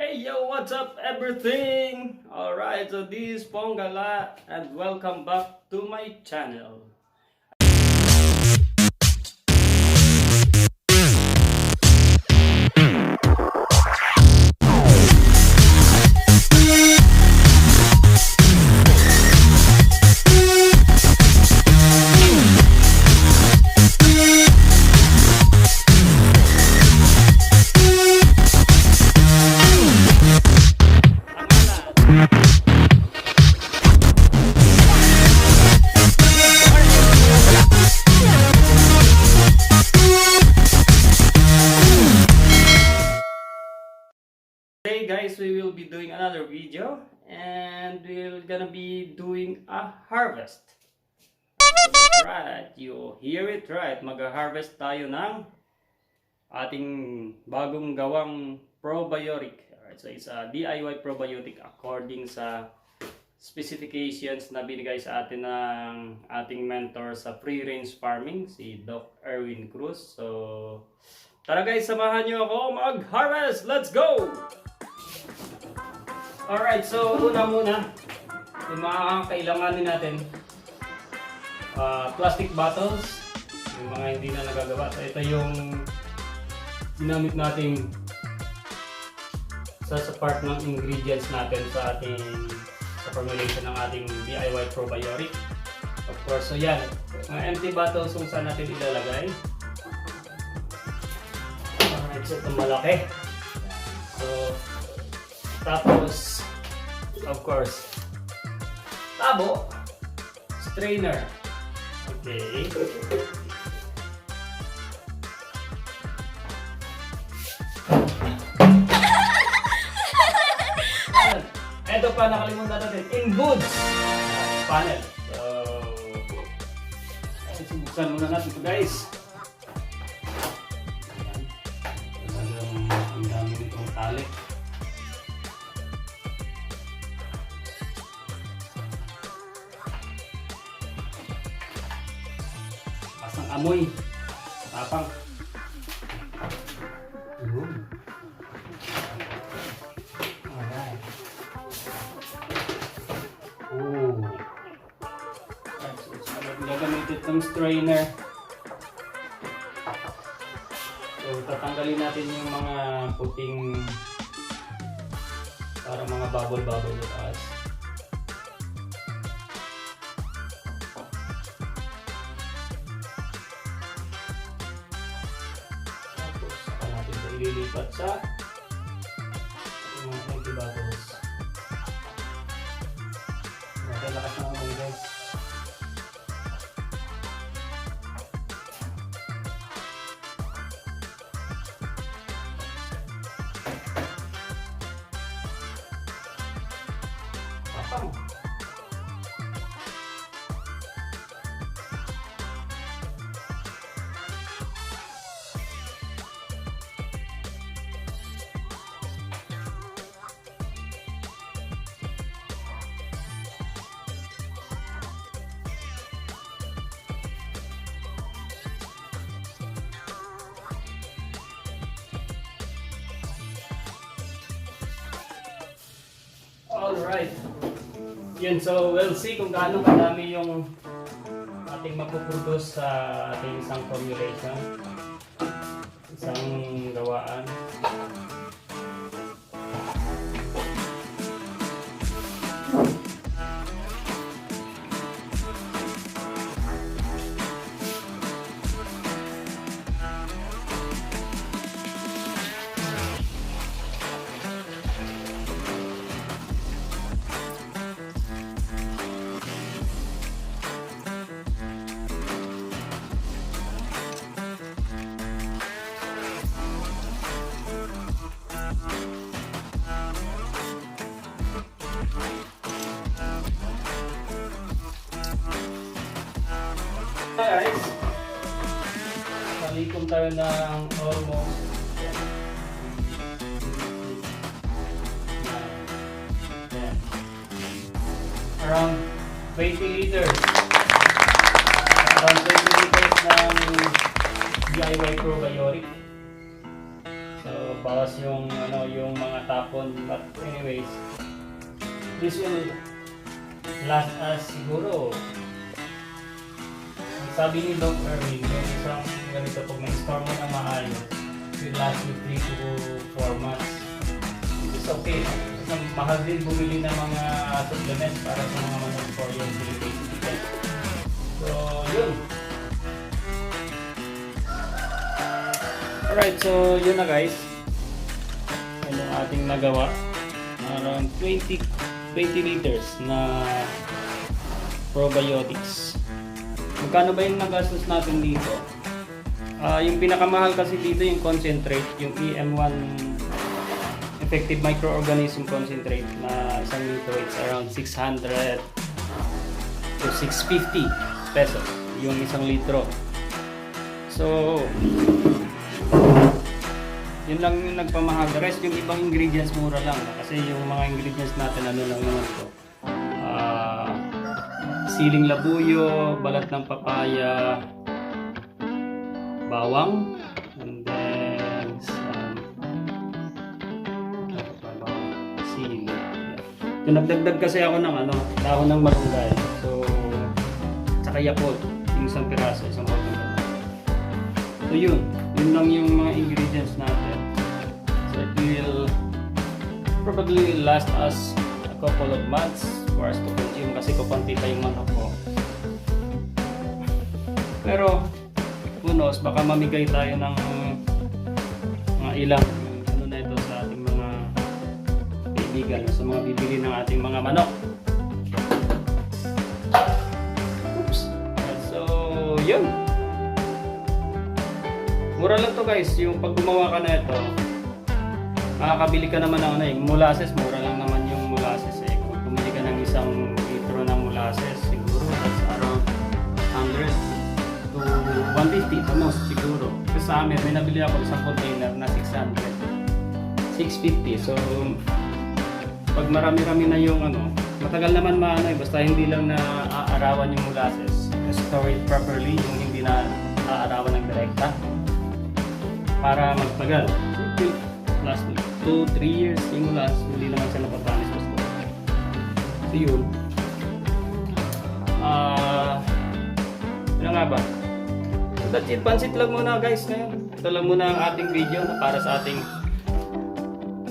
Hey yo, what's up everything? Alright, so this is Ponggala and welcome back to my channel. Today guys, we will be doing another video and we're gonna be doing a harvest. Right, you hear it right. Mag-harvest tayo ng ating bagong gawang probiotic. Alright, so it's a DIY probiotic according sa specifications na binigay sa atin ng ating mentor sa free-range farming, si Doc Erwin Cruz. So, tara guys, samahan nyo ako mag-harvest! Let's go! Alright, so muna, yung mga kailanganin natin, plastic bottles, yung mga hindi na nagagawa. So ito yung ginamit nating sa part ng ingredients natin sa formulation ng ating DIY probiotic. Of course, so yan, mga empty bottles kung saan natin ilalagay. Alright, so ito malaki. So, tapos, of course, tabo, strainer. Okay. Ito pa, nakalimutan natin, in goods panel. So, subukan muna natin ito guys. Ang dami nitong tali. Amoy, tapang. Alright. Oh. Gagamitin itong strainer. So, tatanggalin natin yung mga puting para mga bubble-bubble sa taas. Ililipat sa mga empty bottles. Okay, lakas na naman guys. Papang. Alright. Yun, so we'll see kung gaano kadami yung ating mapuproduce sa ating isang formulation. Isang gawaan. Guys, nalikom tayo ng almost around 20 liters. Around 20 liters ng DIY probiotic. So, bawas yung mga tapon. But anyways, this will last us siguro. Sabi ni Doc Erwin, yung isang ganito pag na-store mo na maayos, will last you 3 to 4 months. It's okay. Kasi mahal din bumili ng mga supplements para sa mga manok for yung Philippine chicken. So, yun. Alright, so yun na guys. Yan yung ating nagawa. Around 20 liters na probiotics. Magkano ba yung nagastos natin dito? Yung pinakamahal kasi dito yung concentrate, yung EM1 Effective Microorganism Concentrate na isang litro, it's around 600 to 650 pesos yung isang litro. So, yun lang yung nagpamahal. The rest, yung ibang ingredients mura lang. Kasi yung mga ingredients natin, ano lang naman ito. Siling labuyo, balat ng papaya, bawang, and then some siling. So, nagdagdag kasi ako ng dahon ng malunggay. So, tsaka Yakult, yung isang piraso, isang bottle. So yun lang yung mga ingredients natin. So it will probably last us a couple of months for us to consume kasi kukunti pa yung manok ko. Pero who knows, baka mamigay tayo ng mga ilang na ito sa ating mga kaibigan, sa mga bibili ng ating mga manok. Oops. So yun, mura lang to guys. Yung pag gumawa ka na ito, makakabili ka naman ng yung molasses, mura lang naman yung molasses eh. Kung bumili ka ng isang litro ng molasses, siguro that's around 100 to 150 sa most siguro. Kasi sa amin, may nabili ako isang container na 650. So, pag marami-rami na yung matagal naman basta hindi lang na aarawan yung molasses. Store it properly, yung hindi na aarawan ng direkta. Para magtagal. Last 2-3 years yung molasses, hindi naman siya napatanis basta. So yun. Ano nga ba? So that's it. Pansit lang muna guys ngayon. Ito lang muna ang ating video na para sa ating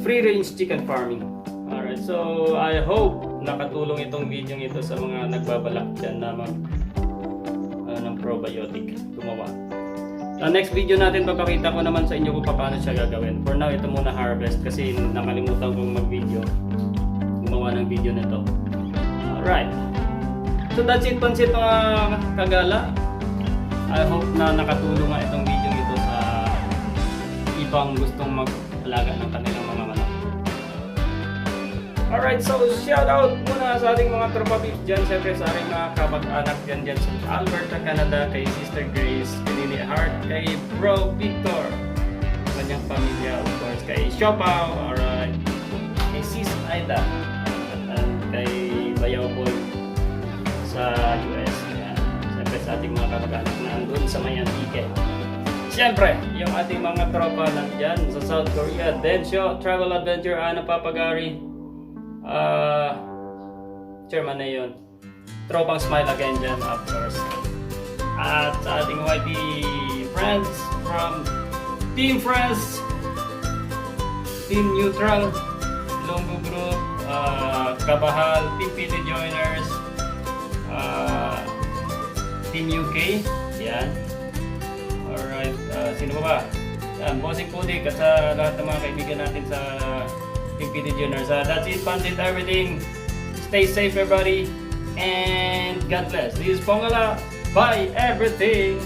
free range chicken farming. Alright, so I hope nakatulong itong video ito sa mga nagbabalak dyan na ng probiotic gumawa. Next video natin, papakita ko naman sa inyo kung paano siya gagawin. For now, ito muna harvest kasi nakalimutan kong mag-video. Gumawa ng video nito. Alright. So that's it, pansit mga kagala. I hope na nakatulong nga itong video ito sa ibang gustong mag-alaga ng kanilang mga manok. Alright, so shout out muna sa ating mga tropa beef dyan. Siyempre sa ating mga kamag-anak dyan sa Alberta, Canada, kay Sister Grace, kay Lily Hart, kay Bro Victor, kanyang pamilya, of course, kay Siopaw, alright, kay Sis Aida, at kay Bayaw Boy sa US. Yan. Siyempre sa ating mga kamag-anak na andun sa may Antique. Siyempre, yung ating mga tropa nandyan sa South Korea, Densyo, Travel Adventure, Ana Papagari, chairman na yun. Tropang Smile again dyan, of course. At sa ating YT friends from Team Friends, Team Neutral, Longo Group, Kabahal, Team PT Joiners, Team UK, yan. Alright, sino ba ba? Yan, Bossing Pudik at sa lahat ng mga kaibigan natin sa Team PT Joiners. That's it, pansit everything. Stay safe everybody, and God bless. This is Pongala. Bye everything.